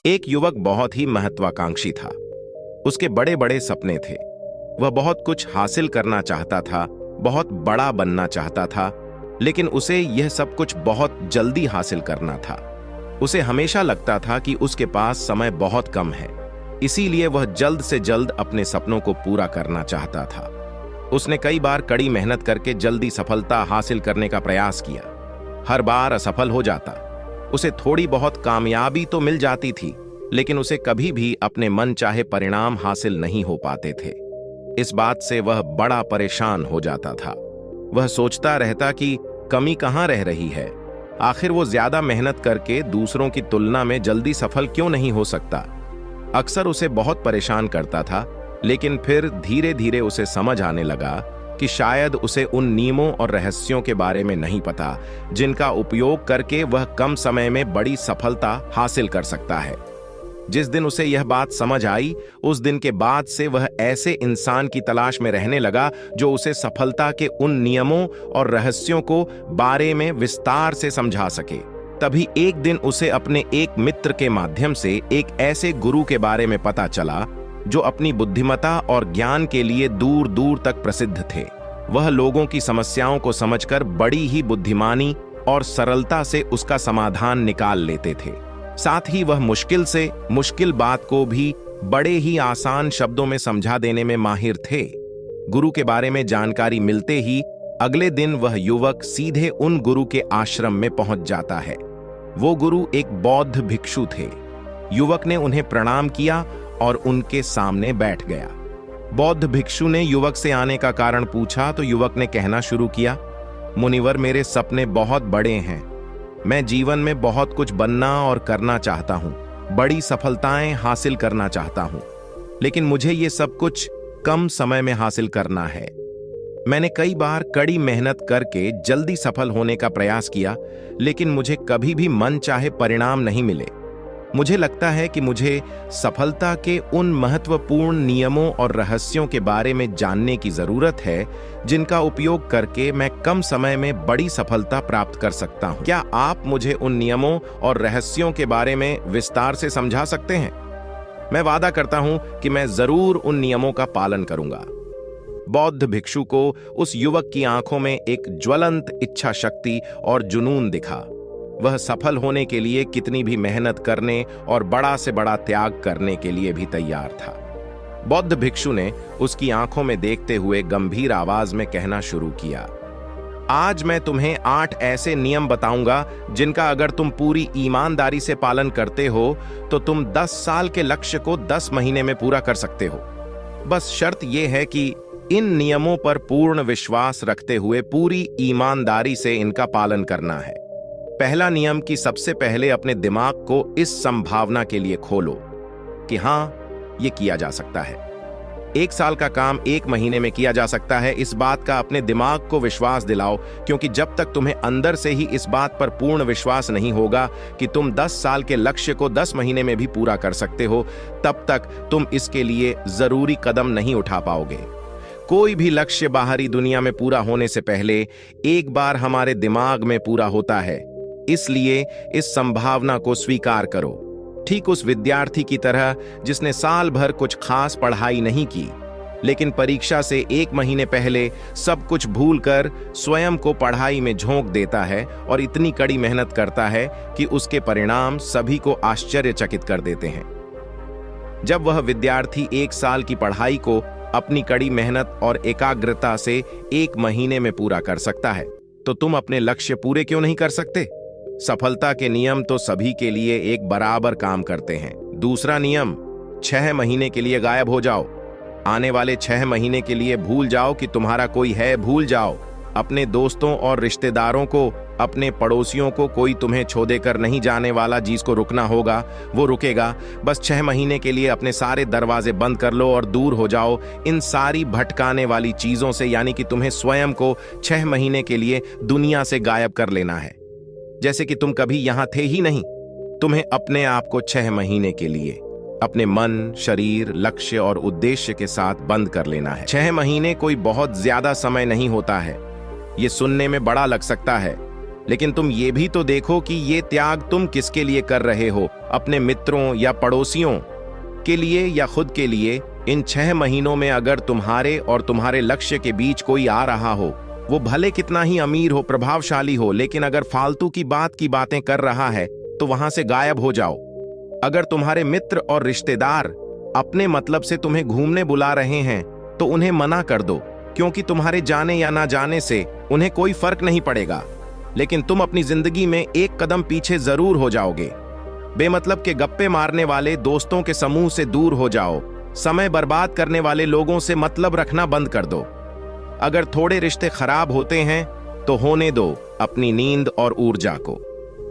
एक युवक बहुत ही महत्वाकांक्षी था। उसके बड़े बड़े सपने थे। वह बहुत कुछ हासिल करना चाहता था, बहुत बड़ा बनना चाहता था, लेकिन उसे यह सब कुछ बहुत जल्दी हासिल करना था। उसे हमेशा लगता था कि उसके पास समय बहुत कम है, इसीलिए वह जल्द से जल्द अपने सपनों को पूरा करना चाहता था। उसने कई बार कड़ी मेहनत करके जल्दी सफलता हासिल करने का प्रयास किया। हर बार असफल हो जाता। उसे थोड़ी बहुत कामयाबी तो मिल जाती थी, लेकिन उसे कभी भी अपने मन चाहे परिणाम हासिल नहीं हो पाते थे। इस बात से वह बड़ा परेशान हो जाता था। वह सोचता रहता कि कमी कहाँ रह रही है, आखिर वो ज्यादा मेहनत करके दूसरों की तुलना में जल्दी सफल क्यों नहीं हो सकता। अक्सर उसे बहुत परेशान करता था, लेकिन फिर धीरे धीरे उसे समझ आने लगा कि शायद उसे उन नियमों और रहस्यों के बारे में नहीं पता जिनका उपयोग करके वह कम समय में बड़ी सफलता हासिल कर सकता है। जिस दिन उसे यह बात समझ आई, उस दिन के बाद से वह ऐसे इंसान की तलाश में रहने लगा जो उसे सफलता के उन नियमों और रहस्यों को बारे में विस्तार से समझा सके। तभी एक दिन उसे अपने एक मित्र के माध्यम से एक ऐसे गुरु के बारे में पता चला जो अपनी बुद्धिमत्ता और ज्ञान के लिए दूर दूर तक प्रसिद्ध थे। वह लोगों की समस्याओं को समझकर बड़ी ही बुद्धिमानी और सरलता से उसका समाधान निकाल लेते थे। साथ ही वह मुश्किल से मुश्किल बात को भी बड़े ही आसान शब्दों में समझा देने में माहिर थे। गुरु के बारे में जानकारी मिलते ही अगले दिन वह युवक सीधे उन गुरु के आश्रम में पहुंच जाता है। वो गुरु एक बौद्ध भिक्षु थे। युवक ने उन्हें प्रणाम किया और उनके सामने बैठ गया। बौद्ध भिक्षु ने युवक से आने का कारण पूछा तो युवक ने कहना शुरू किया, मुनिवर, मेरे सपने बहुत बड़े हैं। मैं जीवन में बहुत कुछ बनना और करना चाहता हूँ, बड़ी सफलताएं हासिल करना चाहता हूँ, लेकिन मुझे ये सब कुछ कम समय में हासिल करना है। मैंने कई बार कड़ी मेहनत करके जल्दी सफल होने का प्रयास किया, लेकिन मुझे कभी भी मन चाहे परिणाम नहीं मिले। मुझे लगता है कि मुझे सफलता के उन महत्वपूर्ण नियमों और रहस्यों के बारे में जानने की जरूरत है जिनका उपयोग करके मैं कम समय में बड़ी सफलता प्राप्त कर सकता हूं। क्या आप मुझे उन नियमों और रहस्यों के बारे में विस्तार से समझा सकते हैं? मैं वादा करता हूं कि मैं जरूर उन नियमों का पालन करूंगा। बौद्ध भिक्षु को उस युवक की आंखों में एक ज्वलंत इच्छा शक्ति और जुनून दिखा। वह सफल होने के लिए कितनी भी मेहनत करने और बड़ा से बड़ा त्याग करने के लिए भी तैयार था। बौद्ध भिक्षु ने उसकी आंखों में देखते हुए गंभीर आवाज में कहना शुरू किया, आज मैं तुम्हें 8 ऐसे नियम बताऊंगा जिनका अगर तुम पूरी ईमानदारी से पालन करते हो तो तुम 10 साल के लक्ष्य को 10 महीने में पूरा कर सकते हो। बस शर्त यह है कि इन नियमों पर पूर्ण विश्वास रखते हुए पूरी ईमानदारी से इनका पालन करना है। पहला नियम कि सबसे पहले अपने दिमाग को इस संभावना के लिए खोलो कि हां, यह किया जा सकता है। 1 साल का काम 1 महीने में किया जा सकता है, इस बात का अपने दिमाग को विश्वास दिलाओ, क्योंकि जब तक तुम्हें अंदर से ही इस बात पर पूर्ण विश्वास नहीं होगा कि तुम 10 साल के लक्ष्य को 10 महीने में भी पूरा कर सकते हो, तब तक तुम इसके लिए जरूरी कदम नहीं उठा पाओगे। कोई भी लक्ष्य बाहरी दुनिया में पूरा होने से पहले एक बार हमारे दिमाग में पूरा होता है, इसलिए इस संभावना को स्वीकार करो। ठीक उस विद्यार्थी की तरह जिसने साल भर कुछ खास पढ़ाई नहीं की, लेकिन परीक्षा से 1 महीने पहले सब कुछ भूलकर स्वयं को पढ़ाई में झोंक देता है और इतनी कड़ी मेहनत करता है कि उसके परिणाम सभी को आश्चर्यचकित कर देते हैं। जब वह विद्यार्थी 1 साल की पढ़ाई को अपनी कड़ी मेहनत और एकाग्रता से 1 महीने में पूरा कर सकता है, तो तुम अपने लक्ष्य पूरे क्यों नहीं कर सकते? सफलता के नियम तो सभी के लिए एक बराबर काम करते हैं। दूसरा नियम, 6 महीने के लिए गायब हो जाओ। आने वाले 6 महीने के लिए भूल जाओ कि तुम्हारा कोई है, भूल जाओ। अपने दोस्तों और रिश्तेदारों को, अपने पड़ोसियों को कोई तुम्हें छोड़ कर नहीं जाने वाला। जिसको रुकना होगा वो रुकेगा। बस 6 महीने के लिए अपने सारे दरवाजे बंद कर लो और दूर हो जाओ इन सारी भटकाने वाली चीजों से, यानी कि तुम्हें स्वयं को 6 महीने के लिए दुनिया से गायब कर लेना है, जैसे कि तुम कभी यहां थे ही नहीं। तुम्हें अपने आप को 6 महीने के लिए अपने मन, शरीर, लक्ष्य और उद्देश्य के साथ बंद कर लेना है। 6 महीने कोई बहुत ज्यादा समय नहीं होता है। ये सुनने में बड़ा लग सकता है, लेकिन तुम ये भी तो देखो कि ये त्याग तुम किसके लिए कर रहे हो, अपने मित्रों या पड़ोसियों के लिए या खुद के लिए। इन 6 महीनों में अगर तुम्हारे और तुम्हारे लक्ष्य के बीच कोई आ रहा हो, वो भले कितना ही अमीर हो, प्रभावशाली हो, लेकिन अगर फालतू की बातें कर रहा है तो वहां से गायब हो जाओ। अगर तुम्हारे मित्र और रिश्तेदार अपने मतलब से तुम्हें घूमने बुला रहे हैं तो उन्हें मना कर दो, क्योंकि तुम्हारे जाने या ना जाने से उन्हें कोई फर्क नहीं पड़ेगा, लेकिन तुम अपनी जिंदगी में एक कदम पीछे जरूर हो जाओगे। बेमतलब के गप्पे मारने वाले दोस्तों के समूह से दूर हो जाओ। समय बर्बाद करने वाले लोगों से मतलब रखना बंद कर दो। अगर थोड़े रिश्ते खराब होते हैं तो होने दो, अपनी नींद और ऊर्जा को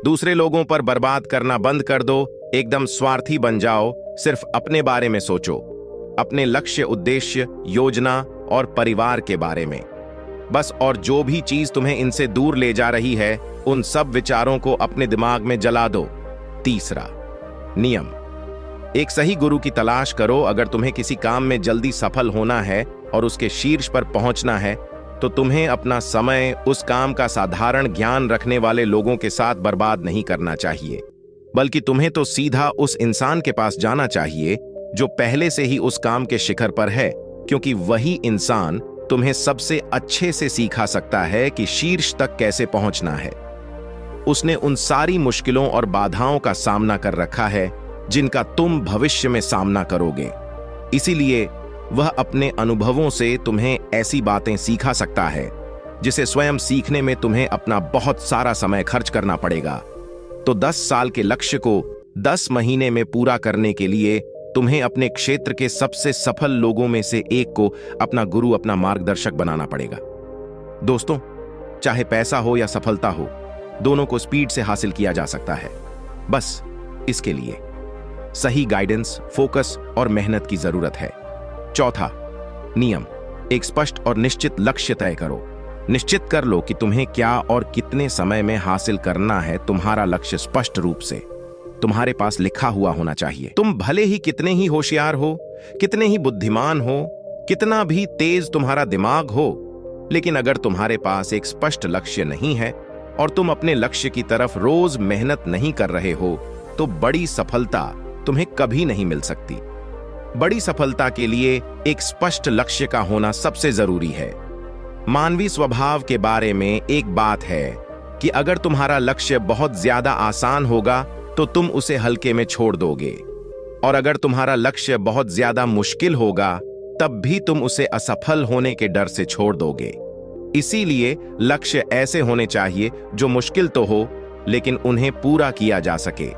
दूसरे लोगों पर बर्बाद करना बंद कर दो। एकदम स्वार्थी बन जाओ, सिर्फ अपने बारे में सोचो, अपने लक्ष्य, उद्देश्य, योजना और परिवार के बारे में बस। और जो भी चीज तुम्हें इनसे दूर ले जा रही है, उन सब विचारों को अपने दिमाग में जला दो। तीसरा नियम, एक सही गुरु की तलाश करो। अगर तुम्हें किसी काम में जल्दी सफल होना है और उसके शीर्ष पर पहुंचना है, तो तुम्हें अपना समय उस काम का साधारण ज्ञान रखने वाले लोगों के साथ बर्बाद नहीं करना चाहिए, बल्कि तुम्हें तो सीधा उस इंसान के पास जाना चाहिए जो पहले से ही उस काम के शिखर पर है, क्योंकि वही इंसान तुम्हें सबसे अच्छे से सिखा सकता है कि शीर्ष तक कैसे पहुंचना है। उसने उन सारी मुश्किलों और बाधाओं का सामना कर रखा है जिनका तुम भविष्य में सामना करोगे। इसीलिए वह अपने अनुभवों से तुम्हें ऐसी बातें सिखा सकता है जिसे स्वयं सीखने में तुम्हें अपना बहुत सारा समय खर्च करना पड़ेगा। तो 10 साल के लक्ष्य को 10 महीने में पूरा करने के लिए तुम्हें अपने क्षेत्र के सबसे सफल लोगों में से एक को अपना गुरु, अपना मार्गदर्शक बनाना पड़ेगा। दोस्तों, चाहे पैसा हो या सफलता हो, दोनों को स्पीड से हासिल किया जा सकता है। बस इसके लिए सही गाइडेंस, फोकस और मेहनत की जरूरत है। चौथा नियम, एक स्पष्ट और निश्चित लक्ष्य तय करो। निश्चित कर लो कि तुम्हें क्या और कितने समय में हासिल करना है। तुम्हारा लक्ष्य स्पष्ट रूप से तुम्हारे पास लिखा हुआ होना चाहिए। तुम भले ही कितने ही होशियार हो, कितने ही बुद्धिमान हो, कितना भी तेज तुम्हारा दिमाग हो, लेकिन अगर तुम्हारे पास एक स्पष्ट लक्ष्य नहीं है और तुम अपने लक्ष्य की तरफ रोज मेहनत नहीं कर रहे हो, तो बड़ी सफलता तुम्हें कभी नहीं मिल सकती। बड़ी सफलता के लिए एक स्पष्ट लक्ष्य का होना सबसे जरूरी है। मानवीय स्वभाव के बारे में एक बात है कि अगर तुम्हारा लक्ष्य बहुत ज्यादा आसान होगा तो तुम उसे हल्के में छोड़ दोगे, और अगर तुम्हारा लक्ष्य बहुत ज्यादा मुश्किल होगा तब भी तुम उसे असफल होने के डर से छोड़ दोगे। इसीलिए लक्ष्य ऐसे होने चाहिए जो मुश्किल तो हो, लेकिन उन्हें पूरा किया जा सके।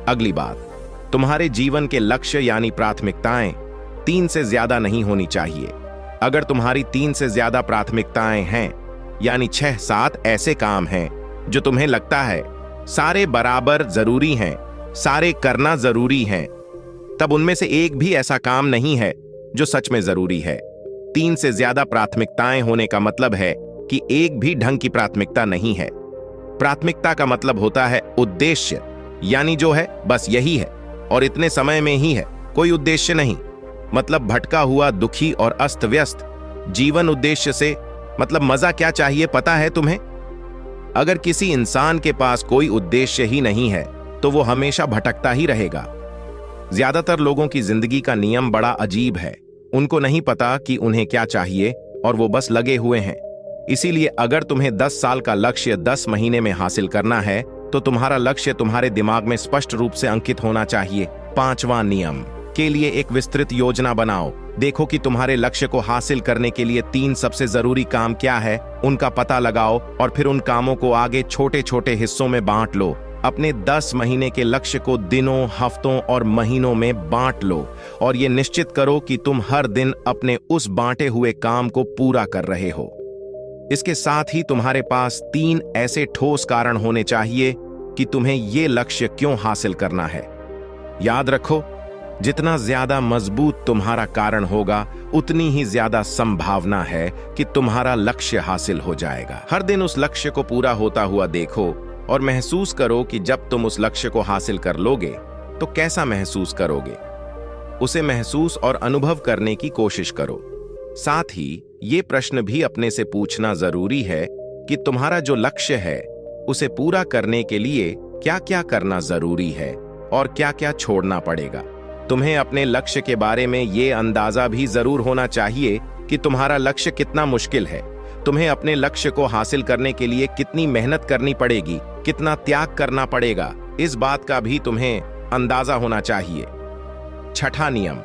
अगली बात, तुम्हारे जीवन के लक्ष्य यानी प्राथमिकताएं 3 से ज्यादा नहीं होनी चाहिए। अगर तुम्हारी 3 से ज्यादा प्राथमिकताएं हैं, यानी 6-7 ऐसे काम हैं जो तुम्हें लगता है सारे बराबर जरूरी हैं, सारे करना जरूरी हैं, तब उनमें से एक भी ऐसा काम नहीं है जो सच में जरूरी है। 3 से ज्यादा प्राथमिकताएं होने का मतलब है कि एक भी ढंग की प्राथमिकता नहीं है। प्राथमिकता का मतलब होता है उद्देश्य, यानी जो है बस यही है और इतने समय में ही है, कोई उद्देश्य नहीं। मतलब भटका हुआ, दुखी और अस्त व्यस्त जीवन। उद्देश्य से मतलब मजा क्या चाहिए पता है तुम्हें? अगर किसी इंसान के पास कोई उद्देश्य ही नहीं है तो वो हमेशा भटकता ही रहेगा। ज्यादातर लोगों की जिंदगी का नियम बड़ा अजीब है। उनको नहीं पता कि उन्हें क्या चाहिए और वो बस लगे हुए हैं। इसीलिए अगर तुम्हें 10 साल का लक्ष्य 10 महीने में हासिल करना है तो तुम्हारा लक्ष्य तुम्हारे दिमाग में स्पष्ट रूप से अंकित होना चाहिए। 5वां नियम के लिए एक विस्तृत योजना बनाओ। देखो कि तुम्हारे लक्ष्य को हासिल करने के लिए 3 सबसे जरूरी काम क्या है, उनका पता लगाओ और फिर उन कामों को आगे छोटे छोटे हिस्सों में बांट लो। अपने 10 महीने के लक्ष्य को दिनों, हफ्तों और महीनों में बांट लो और ये निश्चित करो कि तुम हर दिन अपने उस बांटे हुए काम को पूरा कर रहे हो। इसके साथ ही तुम्हारे पास 3 ऐसे ठोस कारण होने चाहिए कि तुम्हें ये लक्ष्य क्यों हासिल करना है। याद रखो, जितना ज्यादा मजबूत तुम्हारा कारण होगा, उतनी ही ज्यादा संभावना है कि तुम्हारा लक्ष्य हासिल हो जाएगा। हर दिन उस लक्ष्य को पूरा होता हुआ देखो और महसूस करो कि जब तुम उस लक्ष्य को हासिल कर लोगे तो कैसा महसूस करोगे। उसे महसूस और अनुभव करने की कोशिश करो। साथ ही ये प्रश्न भी अपने से पूछना जरूरी है कि तुम्हारा जो लक्ष्य है उसे पूरा करने के लिए क्या क्या करना जरूरी है और क्या क्या छोड़ना पड़ेगा। तुम्हें अपने लक्ष्य के बारे में ये अंदाजा भी जरूर होना चाहिए कि तुम्हारा लक्ष्य कितना मुश्किल है। तुम्हें अपने लक्ष्य को हासिल करने के लिए कितनी मेहनत करनी पड़ेगी, कितना त्याग करना पड़ेगा, इस बात का भी तुम्हें अंदाजा होना चाहिए। छठा नियम,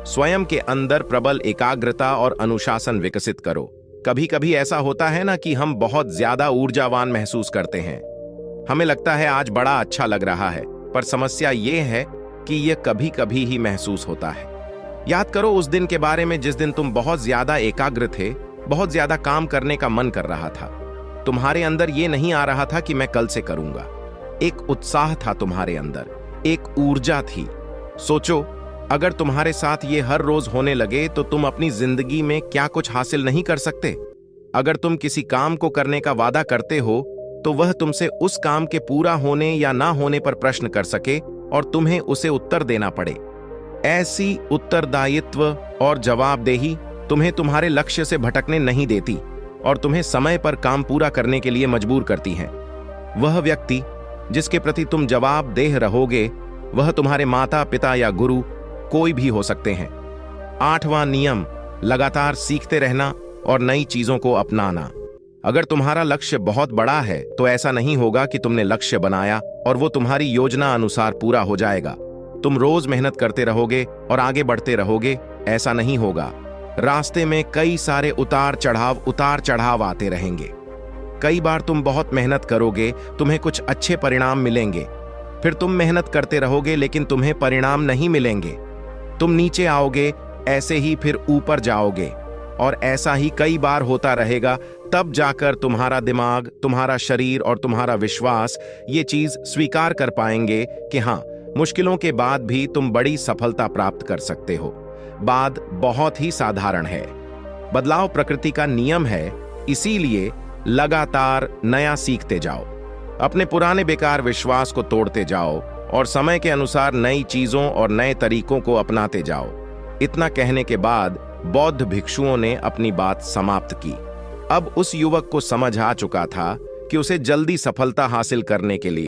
स्वयं के अंदर प्रबल एकाग्रता और अनुशासन विकसित करो। कभी कभी ऐसा होता है ना कि हम बहुत ज्यादा ऊर्जावान महसूस करते हैं। हमें लगता है आज बड़ा अच्छा लग रहा है, पर समस्या ये है कि यह कभी कभी ही महसूस होता है। याद करो उस दिन के बारे में जिस दिन तुम बहुत ज्यादा एकाग्र थे, बहुत ज्यादा काम करने का मन कर रहा था। तुम्हारे अंदर ये नहीं आ रहा था कि मैं कल से करूंगा। एक उत्साह था तुम्हारे अंदर, एक ऊर्जा थी। सोचो, अगर तुम्हारे साथ ये हर रोज होने लगे तो तुम अपनी जिंदगी में क्या कुछ हासिल नहीं कर सकते। अगर तुम किसी काम को करने का वादा करते हो तो वह तुमसे उस काम के पूरा होने या ना होने पर प्रश्न कर सके और तुम्हें उसे उत्तर देना पड़े। ऐसी उत्तरदायित्व और जवाबदेही तुम्हें तुम्हारे लक्ष्य से भटकने नहीं देती और तुम्हें समय पर काम पूरा करने के लिए मजबूर करती हैं। वह व्यक्ति जिसके प्रति तुम जवाबदेह रहोगे, वह तुम्हारे माता पिता या गुरु कोई भी हो सकते हैं। आठवां नियम, लगातार सीखते रहना और नई चीजों को अपनाना। अगर तुम्हारा लक्ष्य बहुत बड़ा है तो ऐसा नहीं होगा कि तुमने लक्ष्य बनाया और वो तुम्हारी योजना अनुसार पूरा हो जाएगा। तुम रोज मेहनत करते रहोगे और आगे बढ़ते रहोगे, ऐसा नहीं होगा। रास्ते में कई सारे उतार चढ़ाव आते रहेंगे। कई बार तुम बहुत मेहनत करोगे, तुम्हें कुछ अच्छे परिणाम मिलेंगे। फिर तुम मेहनत करते रहोगे लेकिन तुम्हें परिणाम नहीं मिलेंगे। तुम नीचे आओगे, ऐसे ही फिर ऊपर जाओगे और ऐसा ही कई बार होता रहेगा। तब जाकर तुम्हारा दिमाग, तुम्हारा शरीर और तुम्हारा विश्वास ये चीज स्वीकार कर पाएंगे कि हाँ, मुश्किलों के बाद भी तुम बड़ी सफलता प्राप्त कर सकते हो। बात बहुत ही साधारण है। बदलाव प्रकृति का नियम है, इसीलिए लगातार नया सीखते जाओ। अपने पुराने बेकार विश्वास को तोड़ते जाओ और समय के अनुसार नई चीजों और नए तरीकों को अपनाते जाओ। इतना कहने के बाद बौद्ध भिक्षुओं ने अपनी बात समाप्त की। अब उस युवक को समझ आ चुका था कि उसे जल्दी सफलता हासिल करने के लिए